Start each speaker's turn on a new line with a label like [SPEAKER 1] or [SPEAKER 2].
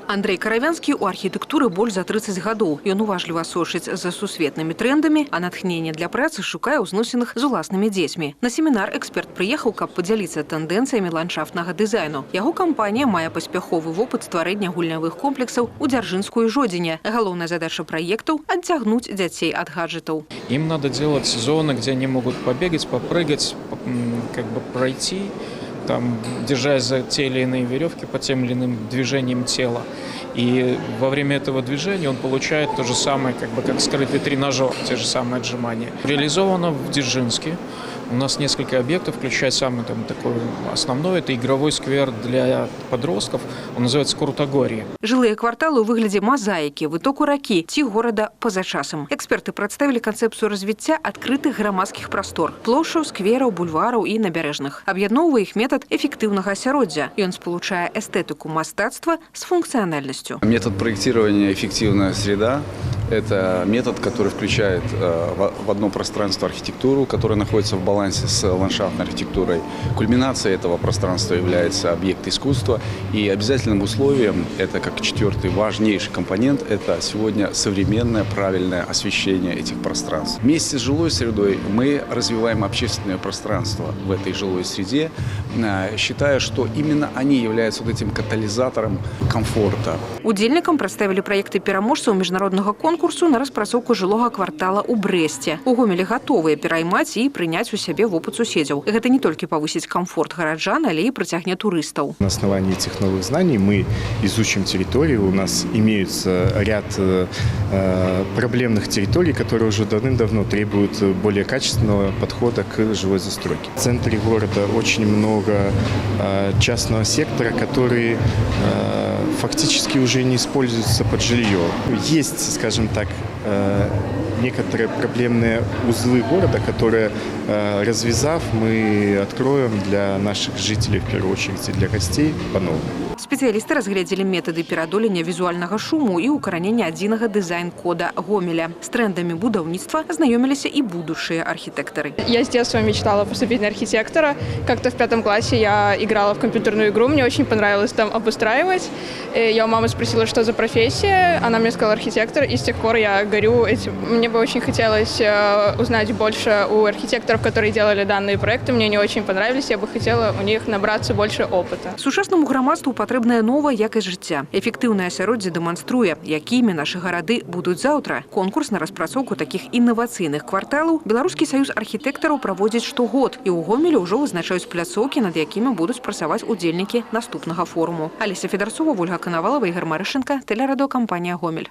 [SPEAKER 1] Андрей Каравянскі ў архітэктуры больш за 30 гадоў. Ён уважліва сочыць за сусветнымі трендамі, а натхненне для працы шукае ў зносінах з уласнымі дзецьмі. На семінар эксперт прыехаў, каб падзяліцца тэндэнцыямі ландшафтнага дызайну. Яго кампанія мае паспяховы вопыт стварэння гульнявых комплексаў у Дзяржынску і Жодзіне. Галоўная задача праектаў – адцягнуць дзяцей ад гаджетаў.
[SPEAKER 2] Им надо делать зоны, где они могут побегать, попрыгать, как бы пройти, там, держась за те или иные веревки по тем или иным движениям тела. И во время этого движения он получает то же самое, как скрытый тренажер, те же самые отжимания. Реализовано в Дзержинске. У нас несколько объектов, включая самый такой основной, это игровой сквер для подростков, он называется Крутогорье.
[SPEAKER 1] Жылыя кварталы ў выглядзе мазаікі, вытоку ракі ці горада па-за часам. Эксперты прадставілі канцэпцыю развіцця адкрытых грамадскіх прастор, плошчаў, сквераў, бульвараў і набярэжных. Аб'ядноўвае іх метад эфектыўнага асяроддзя. Ён спалучае эстэтыку мастацтва з функцыянальнасцю.
[SPEAKER 3] Метод проектирования «Эффективная среда» – это метод, который включает в одно пространство архитектуру, которая находится в балансе с ландшафтной архитектурой. Кульминацией этого пространства является объект искусства. И обязательным условием, это как четвертый важнейший компонент, это сегодня современное правильное освещение этих пространств. Вместе с жилой средой мы развиваем общественное пространство в этой жилой среде, считая, что именно они являются вот этим катализатором комфорта.
[SPEAKER 1] Удзельнікам прадставілі праекты пераможцаў міжнароднага конкурсу на распрацоўку жылога квартала ў Брэсце. У Гомелі гатовыя пераймаць і прыняць у сябе вопыт суседзяў. Гэта не толькі повысить комфорт горожан, але и притягне туристов.
[SPEAKER 4] На основании этих новых знаний мы изучим территорию. У нас имеются ряд проблемных территорий, которые уже давным-давно требуют более качественного подхода к жилой застройке. В центре города очень много частного сектора, который фактически уже не используется под жилье. Есть, скажем так, некоторые проблемные узлы города, которые, развязав, мы откроем для наших жителей, в первую очередь, и для гостей по-новому.
[SPEAKER 1] Специалисты разглядели методы пераадолення визуального шуму и укаранення адзінага дизайн-кода Гомеля. С трендами будаўніцтва ознакомились и будущие архитекторы.
[SPEAKER 5] Я с детства мечтала поступить на архитектора. Как-то в 5 классе я играла в компьютерную игру, мне очень понравилось там обустраивать. Я у мамы спросила, что за профессия, она мне сказала архитектор, и с тех пор я горю этим. Мне бы очень хотелось узнать больше у архитекторов, которые делали данные проекты. Мне не очень понравились, я бы хотела у них набраться больше опыта.
[SPEAKER 1] Сучаснаму грамадству патрэбная новая якасць жыцця. Эфектыўнае асяроддзе дэманструе, якімі нашы гарады будуць заўтра. Конкурс на распрацоўку такіх інавацыйных кварталаў Беларускі саюз архітэктараў праводзіць штогод. І ў Гомелі ўжо вызначаюць пляцоўкі, над якімі будуць працаваць удзельнікі наступнага форуму. Алеся Федарцова, Ольга Коновалова, Ігор Марышенко, тэлерадыёкампанія «Гомель».